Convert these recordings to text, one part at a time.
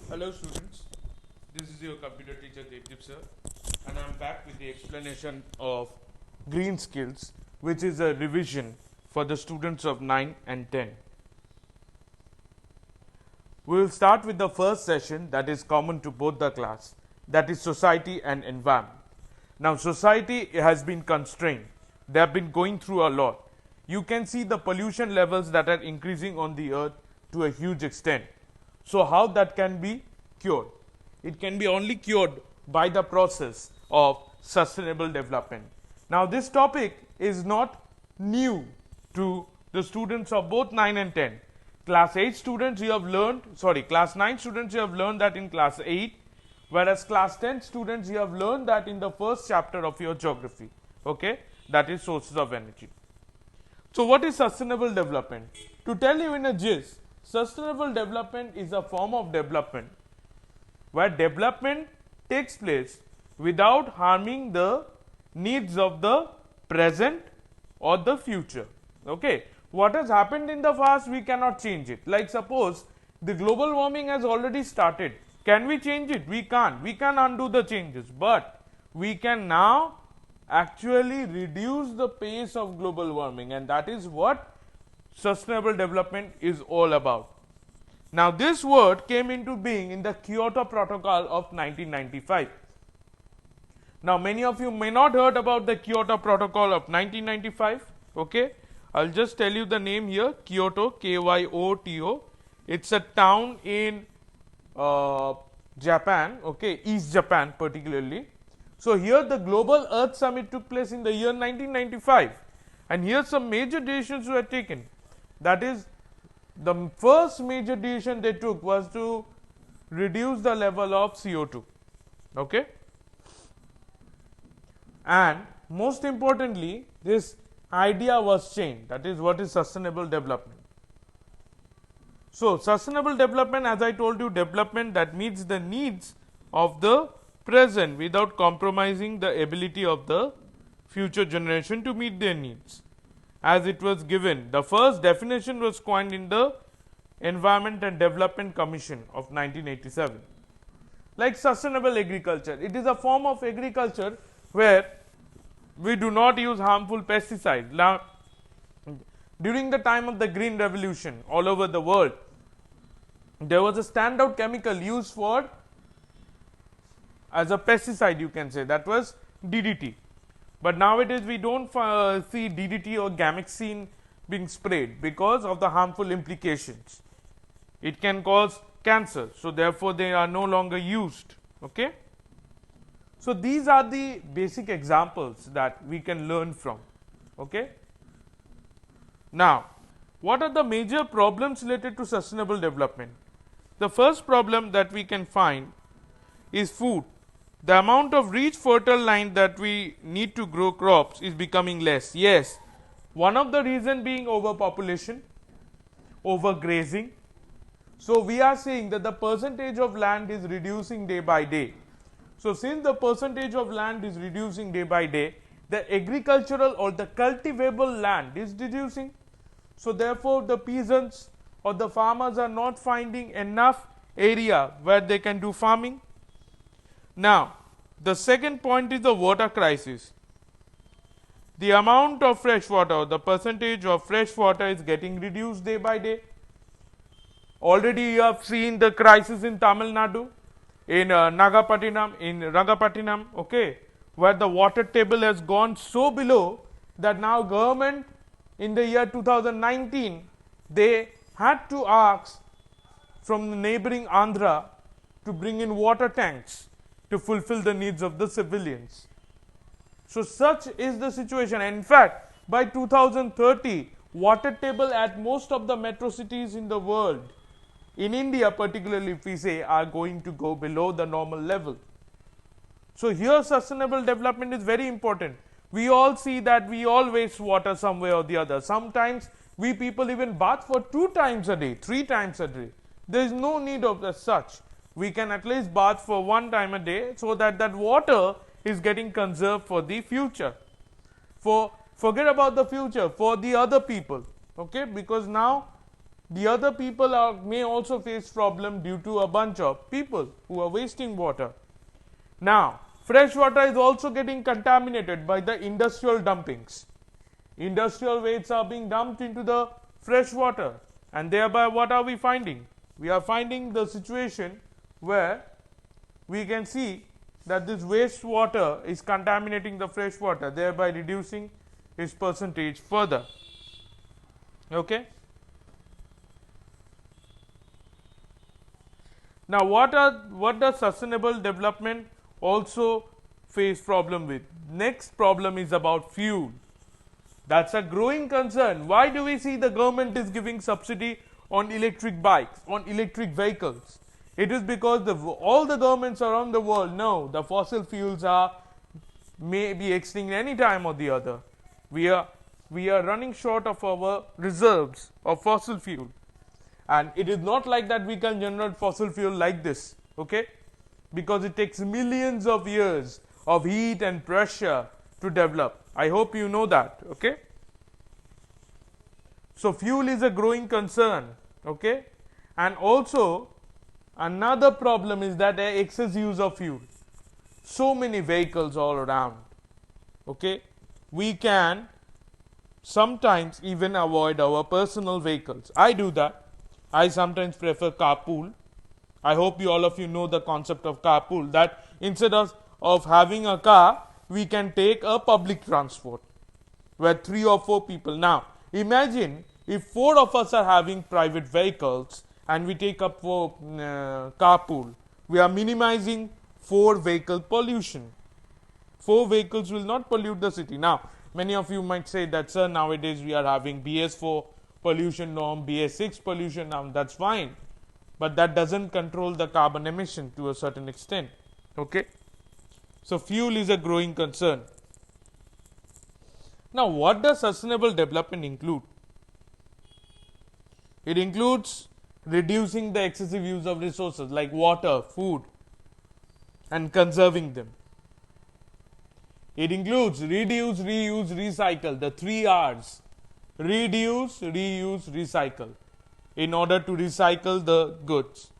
Hello students, this is your computer teacher Devdeep sir, and I am back with the explanation of green skills, which is a revision for the students of 9 and 10. We will start with the first session that is common to both the class, that is society and environment. Now society has been constrained, they have been going through a lot. You can see the pollution levels that are increasing on the earth to a huge extent. So how that can be cured? It can be only cured by the process of sustainable development. Now this topic is not new to the students of both 9 and 10. Class 8 students you have learned, class 9 students you have learned that in class 8, whereas class 10 students you have learned that in the first chapter of your geography, okay, that is sources of energy. So what is sustainable development? To tell you in a gist, sustainable development is a form of development where development takes place without harming the needs of the present or the future. Okay, what has happened in the past we cannot change it. Like suppose the global warming has already started. Can we change it? We can't. We can undo the changes, but we can now actually reduce the pace of global warming, and that is what sustainable development is all about. Now this word came into being in the Kyoto Protocol of 1995. Now many of you may not heard about the Kyoto Protocol of 1995. Okay, I'll just tell you the name here, Kyoto, Kyoto. It's a town in Japan, okay, East Japan particularly. So here the Global Earth Summit took place in the year 1995, and here some major decisions were taken. That is, the first major decision they took was to reduce the level of CO2, okay, and most importantly this idea was changed, that is what is sustainable development. So sustainable development, as I told you, development that meets the needs of the present without compromising the ability of the future generation to meet their needs. As it was given, the first definition was coined in the Environment and Development Commission of 1987. Like sustainable agriculture, it is a form of agriculture where we do not use harmful pesticides. Now, during the time of the Green Revolution all over the world, there was a standout chemical used for as a pesticide, you can say, that was DDT. But nowadays we don't see DDT or Gamexine being sprayed because of the harmful implications. It can cause cancer, so therefore they are no longer used. Okay. So these are the basic examples that we can learn from. Okay. Now, what are the major problems related to sustainable development? The first problem that we can find is food. The amount of rich fertile land that we need to grow crops is becoming less. Yes, one of the reason being overpopulation, overgrazing. So we are seeing that the percentage of land is reducing day by day. So since the percentage of land is reducing day by day, the agricultural or the cultivable land is reducing. So therefore the peasants or the farmers are not finding enough area where they can do farming. Now, the second point is the water crisis. The amount of fresh water, the percentage of fresh water is getting reduced day by day. Already you have seen the crisis in Tamil Nadu, in Rangapattinam, okay, where the water table has gone so below that now government in the year 2019, they had to ask from the neighboring Andhra to bring in water tanks to fulfill the needs of the civilians. So such is the situation. In fact, by 2030, water table at most of the metro cities in the world, in India particularly if we say, are going to go below the normal level. So here sustainable development is very important. We all see that we all waste water some way or the other. Sometimes we people even bath for 2 times a day, 3 times a day. There is no need of such. We can at least bath for 1 time a day, so that that water is getting conserved for the future. Forget about the future, for the other people, okay, because now the other people may also face problem due to a bunch of people who are wasting water. Now, fresh water is also getting contaminated by the industrial dumpings. Industrial wastes are being dumped into the fresh water, and thereby what are we finding? We are finding the situation where we can see that this wastewater is contaminating the fresh water, thereby reducing its percentage further. Okay. Now, what does sustainable development also face problem with? Next problem is about fuel. That's a growing concern. Why do we see the government is giving subsidy on electric bikes, on electric vehicles? It is because all the governments around the world know the fossil fuels may be extinct any time or the other. We are running short of our reserves of fossil fuel, and it is not like that we can generate fossil fuel like this, okay? Because it takes millions of years of heat and pressure to develop. I hope you know that, okay? So fuel is a growing concern, okay? And also another problem is that there is excess use of fuel. So many vehicles all around, okay? We can sometimes even avoid our personal vehicles. I do that. I sometimes prefer carpool. I hope all of you know the concept of carpool, that instead of having a car, we can take a public transport where 3 or 4 people. Now, imagine if 4 of us are having private vehicles and we take up for carpool, we are minimizing 4 vehicle pollution. 4 vehicles will not pollute the city. Now, many of you might say that, sir, nowadays we are having BS4 pollution norm, BS6 pollution norm, that's fine. But that doesn't control the carbon emission to a certain extent, okay? So fuel is a growing concern. Now, what does sustainable development include? It includes reducing the excessive use of resources like water, food, and conserving them. It includes reduce, reuse, recycle, the 3 R's. Reduce, reuse, recycle, in order to recycle the goods.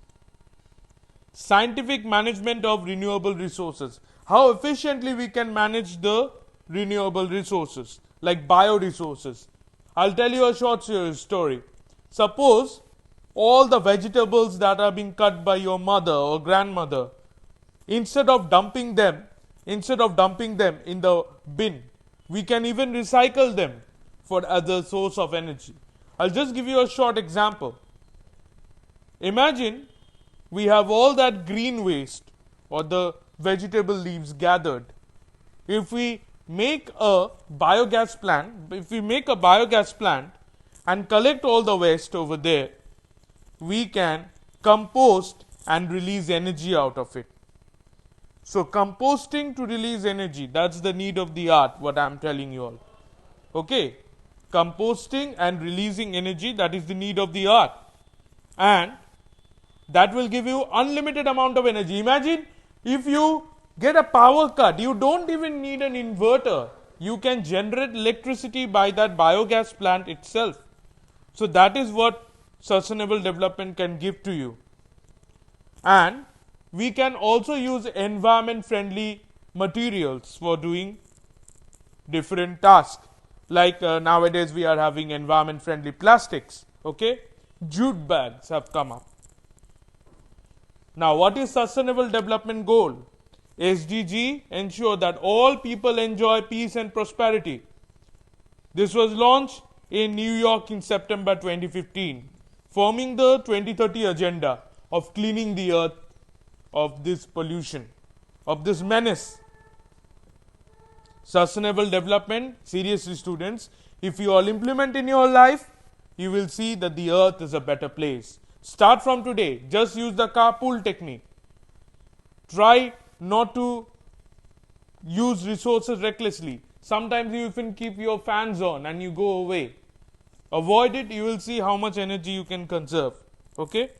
Scientific management of renewable resources. How efficiently we can manage the renewable resources like bioresources. I'll tell you a short story. Suppose all the vegetables that are being cut by your mother or grandmother, instead of dumping them in the bin, we can even recycle them for other source of energy. I'll just give you a short example. Imagine we have all that green waste or the vegetable leaves gathered. If we make a biogas plant, and collect all the waste over there, we can compost and release energy out of it. So composting to release energy, that's the need of the hour, what I'm telling you all. Okay, composting and releasing energy, that is the need of the hour, and that will give you unlimited amount of energy. Imagine if you get a power cut, you don't even need an inverter, you can generate electricity by that biogas plant itself. So that is what sustainable development can give to you. And we can also use environment friendly materials for doing different tasks. Like nowadays we are having environment friendly plastics, okay? Jute bags have come up. Now, what is sustainable development goal? SDG ensure that all people enjoy peace and prosperity. This was launched in New York in September 2015, forming the 2030 agenda of cleaning the earth of this pollution, of this menace. Sustainable development, seriously students, if you all implement in your life, you will see that the earth is a better place. Start from today, just use the carpool technique. Try not to use resources recklessly. Sometimes you even keep your fans on and you go away. Avoid it, you will see how much energy you can conserve. Okay?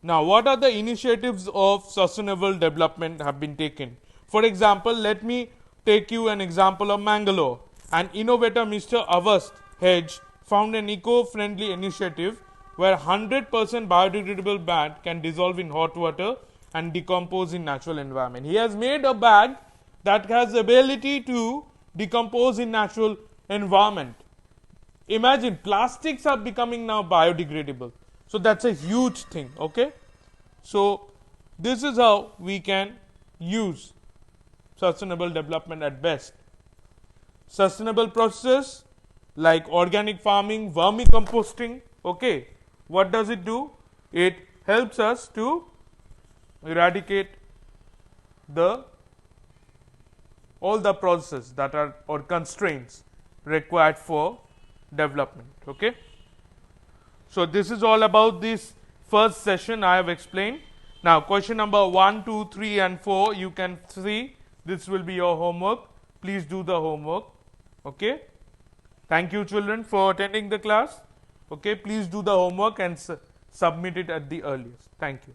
Now, what are the initiatives of sustainable development have been taken? For example, let me take you an example of Mangalore. An innovator, Mr. Avast Hedge, found an eco-friendly initiative where 100% biodegradable bag can dissolve in hot water and decompose in natural environment. He has made a bag that has ability to decompose in natural environment. Imagine plastics are becoming now biodegradable. So that's a huge thing. Okay. So this is how we can use sustainable development at best. Sustainable processes like organic farming, vermicomposting. Okay. What does it do? It helps us to eradicate all the processes that are or constraints required for development. Okay. So this is all about this first session I have explained. Now question number 1, 2, 3 and 4 you can see. This will be your homework. Please do the homework. Okay. Thank you children for attending the class. Okay. Please do the homework and submit it at the earliest. Thank you.